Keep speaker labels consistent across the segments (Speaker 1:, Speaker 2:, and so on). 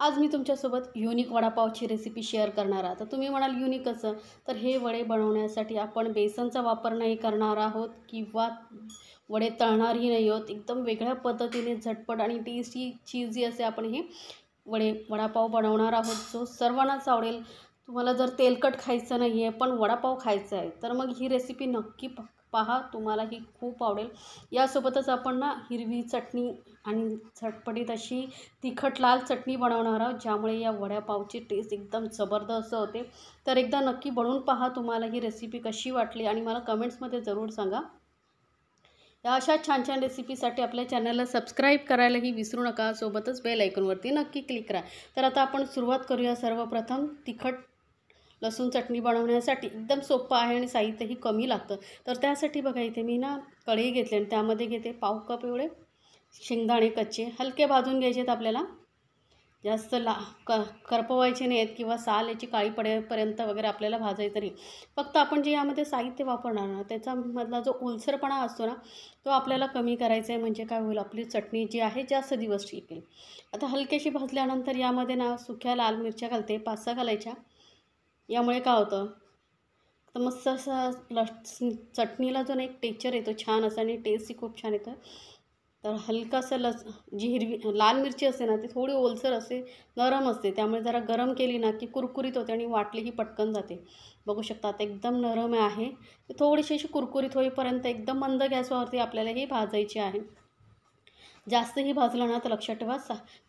Speaker 1: आज मी तुमच्यासोबत unique वडापावची recipe share करणार आहे. तर तुम्ही म्हणाल युनिक कसं? तर हे वडे बनवण्यासाठी आपण बेसनचा वापर नाही करणार आहोत किंवा वडे तळणारही नाही आहोत. एकदम वेगळ्या पद्धतीने झटपट आणि टेस्टी चीजी असे आपण हे वडापाव बनवणार आहोत, जो सर्वांनाच आवडेल. तुम्हाला जर तेलकट खायचं नाही आहे पण वडापाव खायचा आहे, तर मग ही रेसिपी नक्की पहा, तुम्हाला ही खूप आवडेल. यासोबतच आपण हिरवी चटणी आणि झटपटीत अशी तिखट लाल चटणी बनवणार आहोत, ज्यामुळे या वडापावची टेस्ट एकदम जबरदस्त होते. तर एकदा नक्की बनवून पहा. तुम्हाला ही रेसिपी कशी वाटली आणि मला कमेंट्समध्ये जरूर सांगा. या अशा छान छान रेसिपीसाठी आपल्या चॅनलला सबस्क्राईब करायलाही विसरू नका. सोबतच बेल आयकॉनवरती नक्की क्लिक करा. तर आता आपण सुरुवात करूया. सर्वप्रथम तिखट लसूण चटणी बनवण्यासाठी एकदम सोपं आहे आणि साहित्यही कमी लागतं. तर त्यासाठी बघा, इथे मी कढई घेतली आणि त्यामध्ये घेते पाव कप एवढे शेंगदाणे कच्चे. हलके भाजून घ्यायचे आहेत आपल्याला. जास्त करपवायचे नाही आहेत किंवा साल याची काळी पडेपर्यंत वगैरे आपल्याला भाजायचं नाही. फक्त आपण जे यामध्ये साहित्य वापरणार ना, त्याच्यामधला जो ओलसरपणा असतो ना, तो आपल्याला कमी करायचा आहे. म्हणजे काय होईल, आपली चटणी जी आहे जास्त दिवस टिकेल. आता हलकीशी भाजल्यानंतर यामध्ये सुक्या लाल मिरच्या घालते, 5-6 घालायच्या. यामुळे काय होतं, तर मस्त असं चटणीला जो एक टेक्चर येतो छान असं आणि टेस्टही खूप छान येतं. तर हलकासं जी हिरवी लाल मिरची असते ना, ती थोडी ओलसर असते, नरम असते. त्यामुळे जरा गरम केली ना की कुरकुरीत होते आणि वाटलीही पटकन जाते. बघू शकता आता एकदम नरम आहे. थोडीशी अशी कुरकुरीत होईपर्यंत एकदम मंद गॅसवरती आपल्याला ही भाजायची आहे. जास्तही भाजलं ना तर लक्षात ठेवा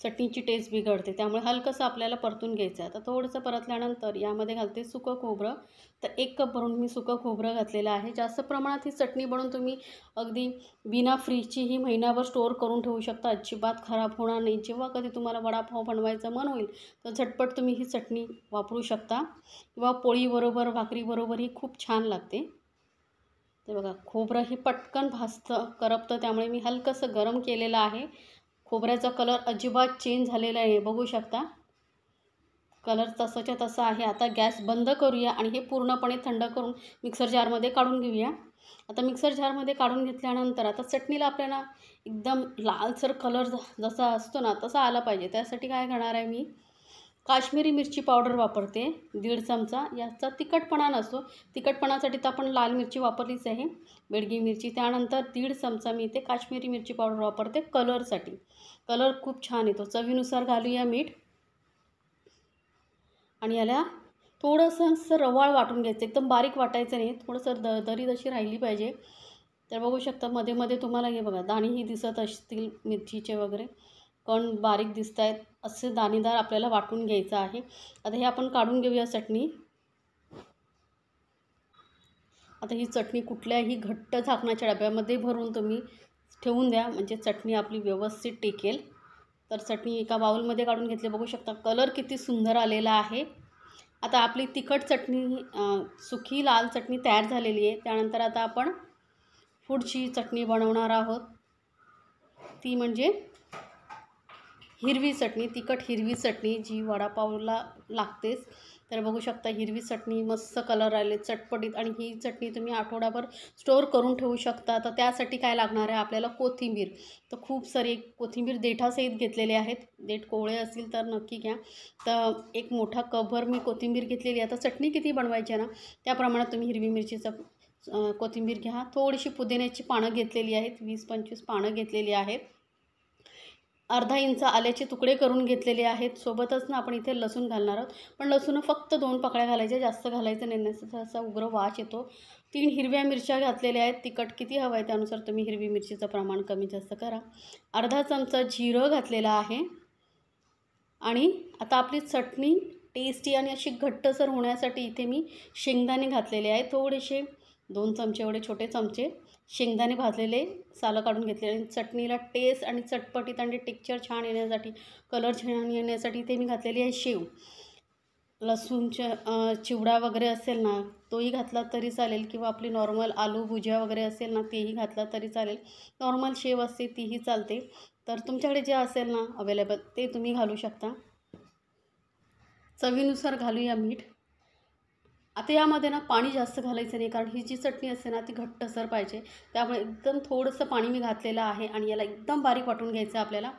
Speaker 1: चटणीची टेस्ट बिघडते. त्यामुळे हलकंसं आपल्याला परतून घ्यायचं आहे. आता थोडंसं परतल्यानंतर यामध्ये घालते सुकं खोबरं. तर 1 कप भरून मी सुकं खोबरं घातलेलं आहे. जास्त प्रमाणात ही चटणी बनवून तुम्ही अगदी बिना फ्रीजचीही महिनाभर स्टोअर करून ठेवू शकता. अजिबात खराब होणार नाही. जेव्हा कधी तुम्हाला वडापाव बनवायचं मन होईल तर झटपट तुम्ही ही चटणी वापरू शकता किंवा पोळीबरोबर भाकरीबरोबरही खूप छान लागते. ते बघा, खोबरं ही पटकन भाजतं, करपतं. त्यामुळे मी हलकंसं गरम केलेलं आहे. खोबऱ्याचा कलर अजिबात चेंज झालेला आहे, बघू शकता. कलर तसाच्या तसा आहे. आता गॅस बंद करूया आणि हे पूर्णपणे थंड करून मिक्सर जारमध्ये काढून घेऊया. आता मिक्सर जारमध्ये काढून घेतल्यानंतर आता चटणीला आपल्याला एकदम लालसर कलर जसा असतो ना, तसा आला पाहिजे. त्यासाठी काय करणार आहे, मी काश्मीरी मिरची पावडर वापरते 1.5 चमचा. याचा तिखटपणा नसतो. तिखटपणासाठी तर आपण लाल मिरची वापरलीच आहे, बेडगी मिरची. त्यानंतर 1.5 चमचा मी इथे काश्मीरी मिरची पावडर वापरते कलरसाठी. कलर खूप छान येतो. चवीनुसार घालूया मीठ आणि याला थोडंसं असं रवाळ वाटून घ्यायचं. एकदम बारीक वाटायचं नाही, थोडंसं दरी जशी राहिली पाहिजे. तर बघू शकता मध्ये मध्ये तुम्हाला हे बघा दाणेही दिसत असतील मिरचीचे वगैरे, कण बारीक दिसत आहेत. असे दाणेदार आपल्याला वाटून घ्यायचं आहे. आता हे आपण काढून घेऊया चटणी. आता ही चटणी कुठल्याही घट्ट झाकणाच्या डब्यामध्ये भरून तुम्ही ठेवून द्या, म्हणजे चटणी आपली व्यवस्थित टिकेल. तर चटणी एका बाउलमध्ये काढून घेतली. बघू शकता कलर किती सुंदर आलेला आहे. आता आपली तिखट चटणी सुकी लाल चटणी तयार झालेली आहे. त्यानंतर आता आपण पुढची चटणी बनवणार आहोत, ती म्हणजे हिरवी चटणी, तिखट हिरवी चटणी, जी वडापावला लागतेच. तर बघू शकता हिरवी चटणी मस्त कलर आले, चटपटीत. आणि ही चटणी तुम्ही आठवडाभर स्टोअर करून ठेवू शकता. तर त्यासाठी काय लागणार आहे आपल्याला, कोथिंबीर. तर खूप सारी कोथिंबीर देठासहित घेतलेले आहेत. देठ कोवळे असतील तर नक्की घ्या. तर 1 मोठा कपभर मी कोथिंबीर घेतलेली आहे. आता चटणी किती बनवायची आहे ना, त्या प्रमाणात तुम्ही हिरवी मिरचीचं कोथिंबीर घ्या. थोडीशी पुदिन्याची पानं घेतलेली आहेत, 20-25 पानं घेतलेली आहेत. अर्धा इंच आल्याचे तुकडे करून घेतलेले आहेत. सोबतच आपण इथे लसूण घालणार आहोत. पण लसूण फक्त 2 पकड्या घालायच्या, जास्त घालायचं नाही, नसेल असा उग्र वास येतो. 3 हिरव्या मिरच्या घातलेल्या आहेत. तिखट किती हवं आहे त्यानुसार तुम्ही हिरवी मिरचीचं प्रमाण कमी जास्त करा. अर्धा चमचा जिरं घातलेलं आहे. आणि आता आपली चटणी टेस्टी आणि अशी घट्टसर होण्यासाठी इथे मी शेंगदाणे घातलेले आहेत. थोडेसे 2 चमचे एवढे छोटे चमचे शेंगदाणे भाजलेले, सालं काढून घेतलेले. आणि चटणीला टेस्ट आणि चटपटीत आणि टेक्चर छान येण्यासाठी, कलर छान येण्यासाठी इथे मी घातलेली आहे शेव. लसूणच्या चिवडा वगैरे असेल ना, तोही घातला तरी चालेल, किंवा आपली नॉर्मल आलू भुजिया वगैरे असेल ना, तेही घातला तरी चालेल. नॉर्मल शेव असते तीही चालते. तर तुमच्याकडे जे असेल ना अवेलेबल, ते तुम्ही घालू शकता. चवीनुसार घालूया मीठ. आता यामध्ये पाणी जास्त घालायचं नाही, कारण ही जी चटणी असते ना ती घट्टसर पाहिजे. त्यामुळे एकदम थोडंसं पाणी मी घातलेलं आहे आणि याला एकदम बारीक वाटून घ्यायचं आपल्याला.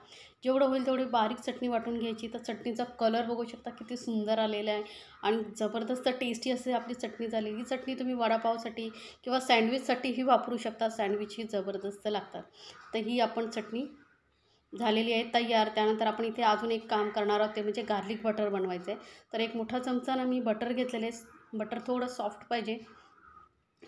Speaker 1: जेवढं होईल तेवढी बारीक चटणी वाटून घ्यायची. तर चटणीचा कलर बघू शकता किती सुंदर आलेला आहे आणि जबरदस्त टेस्टी असे आपली चटणी झाली. ही चटणी तुम्ही वडापावसाठी किंवा सँडविचसाठीही वापरू शकता. सँडविच ही जबरदस्त लागतात. तर ही आपण चटणी झालेली आहे तयार. त्यानंतर आपण इथे अजून एक काम करणार आहोत, ते म्हणजे गार्लिक बटर बनवायचं आहे. तर एक मोठा चमचा ना मी बटर घेतलेले आहे. बटर थोडं सॉफ्ट पाहिजे.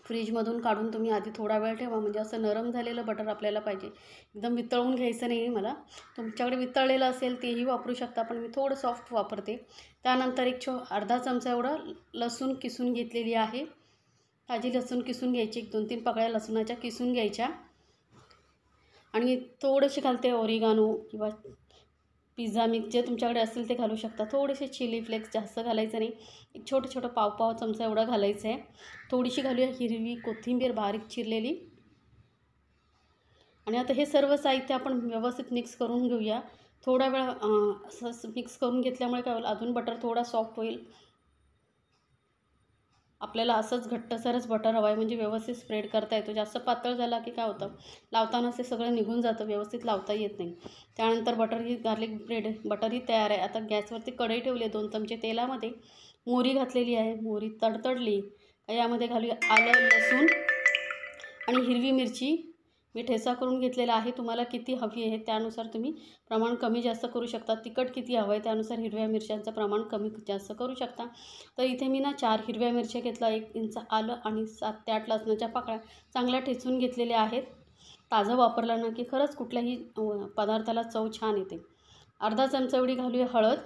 Speaker 1: फ्रीजमधून काढून तुम्ही आधी थोडा वेळ ठेवा, म्हणजे असं नरम झालेलं बटर आपल्याला पाहिजे. एकदम वितळून घ्यायचं नाही आहे मला. तुमच्याकडे वितळलेलं असेल तेही वापरू शकता, पण मी थोडं सॉफ्ट वापरते. त्यानंतर अर्धा चमचा एवढं लसूण किसून घेतलेली आहे. ताजी लसूण किसून घ्यायची. 1-2-3 पाकळ्या लसूणाच्या किसून घ्यायच्या आणि थोडेसे घालते ओरिगानो किंवा पिझ्झा मिक्स जे तुमच्याकडे असेल ते घालू शकता. थोडेसे चिली फ्लेक्स, जास्त घालायचं नाही. एक छोटं पाव चमचा एवढं घालायचं आहे. थोडीशी घालूया हिरवी कोथिंबीर बारीक चिरलेली. आणि आता हे सर्व साहित्य आपण व्यवस्थित मिक्स करून घेऊया. थोडा वेळ असं मिक्स करून घेतल्यामुळे काय होईल, अजून बटर थोडा सॉफ्ट होईल. आपल्याला असंच घट्टसरच बटर हवं आहे, म्हणजे व्यवस्थित स्प्रेड करता येतो. जास्त पातळ झाला की काय होतं, लावताना ते सगळं निघून जातं, व्यवस्थित लावता येत नाही. त्यानंतर गार्लिक बटर ही तयार आहे. आता गॅसवरती कढई ठेवली आहे. 2 चमचे तेलामध्ये मोहरी घातलेली आहे. मोहरी तडतडली यामध्ये घालूया आलं, लसूण आणि हिरवी मिरची. मी ठेचा करून घेतलेला आहे. तुम्हाला किती हवी आहे त्यानुसार तुम्ही प्रमाण कमी जास्त करू शकता. तिखट किती हवं आहे त्यानुसार हिरव्या मिरच्यांचं प्रमाण कमी जास्त करू शकता. तर इथे मी ना 4 हिरव्या मिरच्या घेतला, 1 इंच आलं आणि 7 ते 8 लसणाच्या पाकळ्या चांगल्या ठेचून घेतलेल्या आहेत. ताजं वापरलं ना की खरंच कुठल्याही पदार्थाला चव छान येते. अर्धा चमचा एवढी घालूया हळद.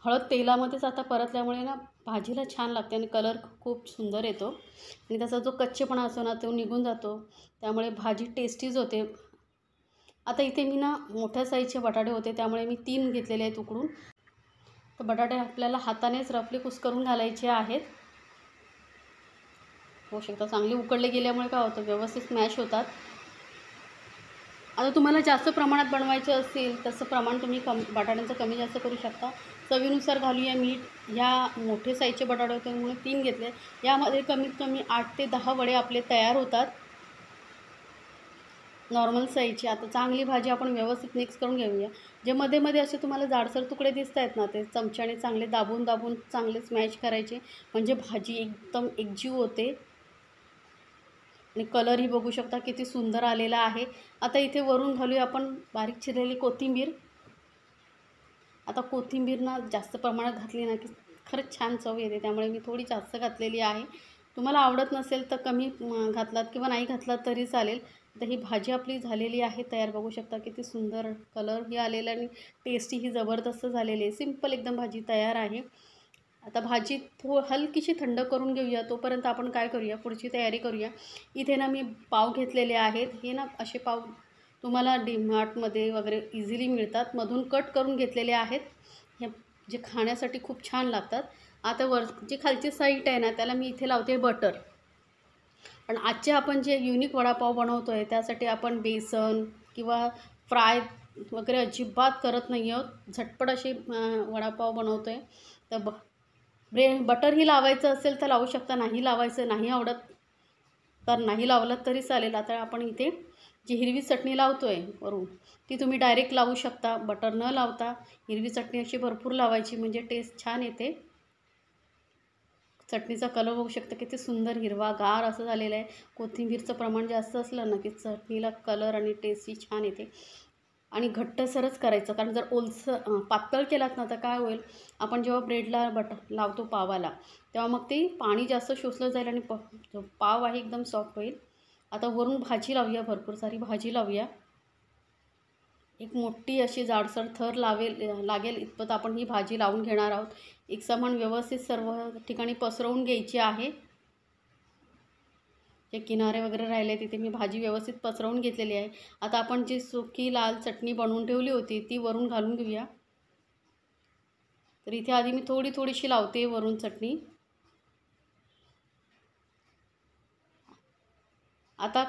Speaker 1: हळद तेलामध्येच आता परतल्यामुळे ना भाजीला छान लागते आणि कलर खूप सुंदर येतो आणि त्याचा जो कच्चेपणा असतो ना तो निघून जातो. त्यामुळे भाजी टेस्टीच होते. आता इथे मी ना मोठ्या साईजचे बटाटे होते, त्यामुळे मी 3 घेतलेले आहेत उकडून. तर बटाटे आपल्याला हातानेच रफली कुस्करून घालायचे आहेत. होऊ शकतं चांगले उकडले गेल्यामुळे काय होतं, व्यवस्थित मॅश होतात. आता तुम्हाला जास्त प्रमाणात बनवायचे असतील तसं प्रमाण तुम्ही बटाट्यांचं कमी जास्त करू शकता. चवीनुसार घालूया मीठ. ह्या मोठे साईजचे बटाटे होते म्हणून 3 घेतले. यामध्ये कमीत कमी 8 ते 10 वडे आपले तयार होतात नॉर्मल साईजची. आता चांगली भाजी आपण व्यवस्थित मिक्स करून घेऊया. जे मध्ये मध्ये असे तुम्हाला जाडसर तुकडे दिसत आहेत ना, ते चमच्याने चांगले दाबून चांगले स्मॅश करायचे, म्हणजे भाजी एकदम एकजीव होते. आणि कलरही बघू शकता किती सुंदर आलेला आहे. आता इथे वरून घालूया आपण बारीक चिरलेली कोथिंबीर. आता कोथिंबीर ना जास्त प्रमाणात घातली ना की खरंच छान चव येते, त्यामुळे मी थोडी जास्त घातलेली आहे. तुम्हाला आवडत नसेल तर कमी घातलात किंवा नाही घातलात तरी चालेल. आता ही भाजी आपली झालेली आहे तयार. बघू शकता किती सुंदर कलरही आलेला आणि टेस्टीही जबरदस्त झालेली आहे. सिंपल एकदम भाजी तयार आहे. आता भाजी हलकीशी थंड करून घेऊया. तोपर्यंत आपण काय करूया, पुढची तयारी करूया. इथे ना मी पाव घेतलेले आहेत. हे ना असे पाव तुम्हाला डीमार्टमध्ये वगैरे इझिली मिळतात. मधून कट करून घेतलेले आहेत. हे जे खाण्यासाठी खूप छान लागतात. आता जी खालची साईड आहे ना त्याला मी इथे लावते बटर. पण आजचे आपण जे युनिक वडापाव बनवतो आहे त्यासाठी आपण बेसन किंवा फ्राय वगैरे अजिबात करत नाही आहोत. झटपट असे वडापाव बनवतो आहे. तर बटरही लावायचं असेल तर लावू शकता, नाही लावायचं, नाही आवडत तर नाही लावलं तरी चालेल. आता आपण इथे जी हिरवी चटणी लावतो आहे वरून ती तुम्ही डायरेक्ट लावू शकता. बटर न लावता हिरवी चटणी अशी भरपूर लावायची, म्हणजे टेस्ट छान येते. चटणीचा कलर बघू शकता किती सुंदर हिरवागार असं झालेलं आहे. कोथिंबीरचं प्रमाण जास्त असलं ना की चटणीला कलर आणि टेस्टही छान येते. आणि घट्टसरच करायचं, कारण जर ओलसर पातळ केलात ना तर काय होईल, आपण जेव्हा ब्रेडला लावतो पावाला तेव्हा मग ते पाणी जास्त शोषलं जाईल आणि जो पाव आहे एकदम सॉफ्ट होईल. आता वरून भाजी लावूया, भरपूर सारी भाजी लावूया. एक मोठी अशी जाडसर थर लागेल इतपत आपण ही भाजी लावून घेणार आहोत. एकसमान व्यवस्थित सर्व ठिकाणी पसरवून घ्यायची आहे. जे किनारे वगैरे राहिले तिथे मी भाजी व्यवस्थित पसरवून घेतलेली आहे. आता आपण जी सुकी लाल चटणी बनवून ठेवली होती ती वरून घालून घेऊया. तर इथे आधी मी थोडीशी लावते वरून चटणी. आता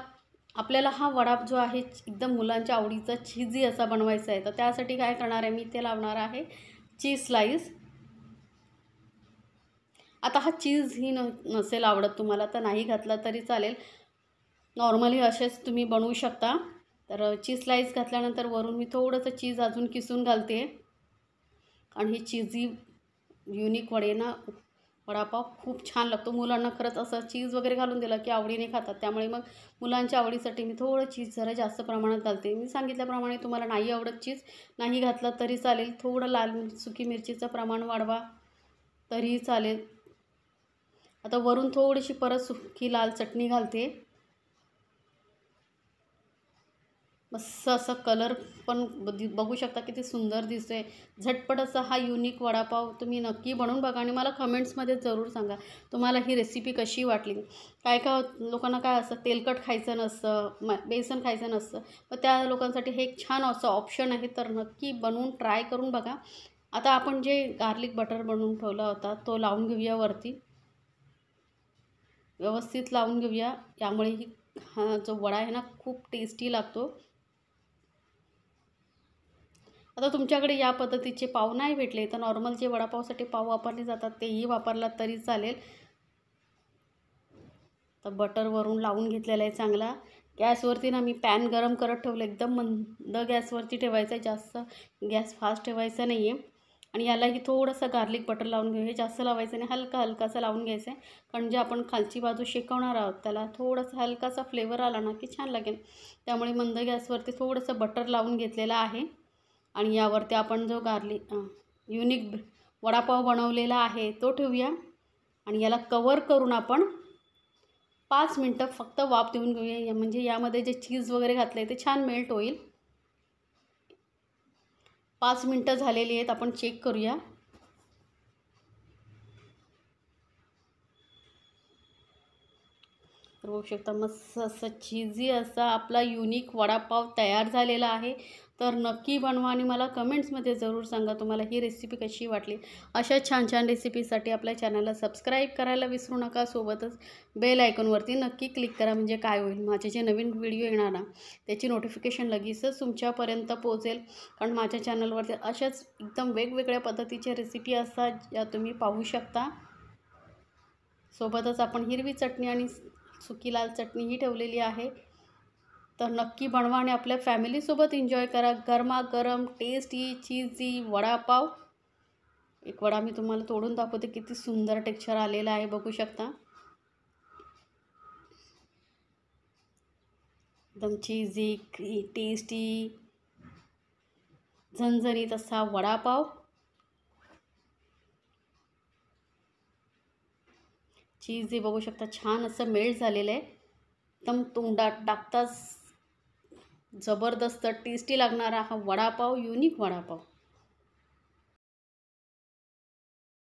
Speaker 1: आपल्याला हा वडा जो आहे एकदम मुलांच्या आवडीचा चीजी असा बनवायचा आहे. तर त्यासाठी काय करणार आहे, मी इथे लावणार आहे चीज स्लाईस. आता हा चीज ही नसेल आवडत तुम्हाला तर नाही घातला तरी चालेल. नॉर्मली असेच तुम्ही बनवू शकता. तर चीज स्लाईस घातल्यानंतर वरून मी थोडंसं चीज अजून किसून घालते. आणि हे चीजी युनिक वडे ना, वडापाव खूप छान लागतो. मुलांना खरंच असं चीज वगैरे घालून दिलं की आवडीने खातात. त्यामुळे मग मुलांच्या आवडीसाठी मी थोडं चीज जरा जास्त प्रमाणात घालते. मी सांगितल्याप्रमाणे तुम्हाला नाही आवडत चीज, नाही घातलं तरी चालेल. थोडं लाल सुकी मिरचीचं प्रमाण वाढवा तरीही चालेल. आता वरून थोडीशी परत सुकी लाल चटणी घालते. मस्त असं कलर पण बघू शकता किती सुंदर दिसतोय. झटपट असा हा युनिक वडापाव तुम्ही नक्की बनवून बघा आणि मला कमेंट्समध्ये जरूर सांगा तुम्हाला ही रेसिपी कशी वाटली. काय काय लोकांना काय असतं, तेलकट खायचं नसतं, बेसन खायचं नसतं, मग त्या लोकांसाठी हे एक छान असं ऑप्शन आहे. तर नक्की बनवून ट्राय करून बघा. आता आपण जे गार्लिक बटर बनवून ठेवला होता तो लावून घेऊया वरती, व्यवस्थित लावून घेऊया. यामुळे हा जो वडा आहे ना खूप टेस्टी लागतो. आता तुमच्याकडे या पद्धतीचे पाव नाही भेटले तर नॉर्मल जे वडापावसाठी पाव वापरले जातात तेही वापरलात तरी चालेल. तर बटर वरून लावून घेतलेला आहे चांगला. गॅसवरती ना मी पॅन गरम करत ठेवलं, एकदम मंद गॅसवरती ठेवायचं आहे, जास्त गॅस फास्ट ठेवायचा नाही आहे. आणि यालाही थोडंसं गार्लिक बटर लावून घेऊ. हे जास्त लावायचं नाही, हलकासा लावून घ्यायचं आहे. कारण जे आपण खालची बाजू शेकवणार आहोत त्याला थोडंसं हलकासा फ्लेवर आला ना की छान लागेल. त्यामुळे मंद गॅसवरती थोडंसं बटर लावून घेतलेलं आहे. आणि यावरती आपण जो युनिक वडापाव बनवलेला आहे तो ठेवूया. आणि याला कवर करून आपण 5 मिनटं फक्त वाफ देऊन घेऊया. म्हणजे यामध्ये जे चीज वगैरे घातलं आहे ते छान मेल्ट होईल. 5 मिनटं झालेली आहेत, आपण चेक करूया. तर बघू शकता मस्त असं चीजी असा आपला युनिक वडापाव तयार झालेला आहे. तर नक्की बनवा आणि मला कमेंट्समध्ये जरूर सांगा तुम्हाला ही रेसिपी कशी वाटली. अशा छान छान रेसिपीसाठी आपल्या चॅनलला सबस्क्राईब करायला विसरू नका. सोबतच बेल आयकॉनवरती नक्की क्लिक करा. म्हणजे काय होईल, माझे जे नवीन व्हिडिओ येणार ना त्याची नोटिफिकेशन लगेचच तुमच्यापर्यंत पोहोचेल. कारण माझ्या चॅनलवरती अशाच एकदम वेगवेगळ्या पद्धतीच्या रेसिपी असतात ज्या तुम्ही पाहू शकता. सोबतच आपण हिरवी चटणी आणि सुकी लाल चटणीही ठेवलेली आहे. तर नक्की बनवा आणि आपल्या फॅमिलीसोबत एन्जॉय करा. गरमागरम टेस्टी चीजी वडापाव. एक वडा मी तुम्हाला तोडून दाखवते, किती सुंदर टेक्स्चर आलेलं आहे बघू शकता. एकदम चीजी टेस्टी झणझणीत असा वडापाव. चीज बघू शकता छान असं मेल्ट झालेलं आहे. एकदम तोंडात टाकताच जबरदस्त टेस्टी लागणारा हा वडापाव, युनिक वडापाव.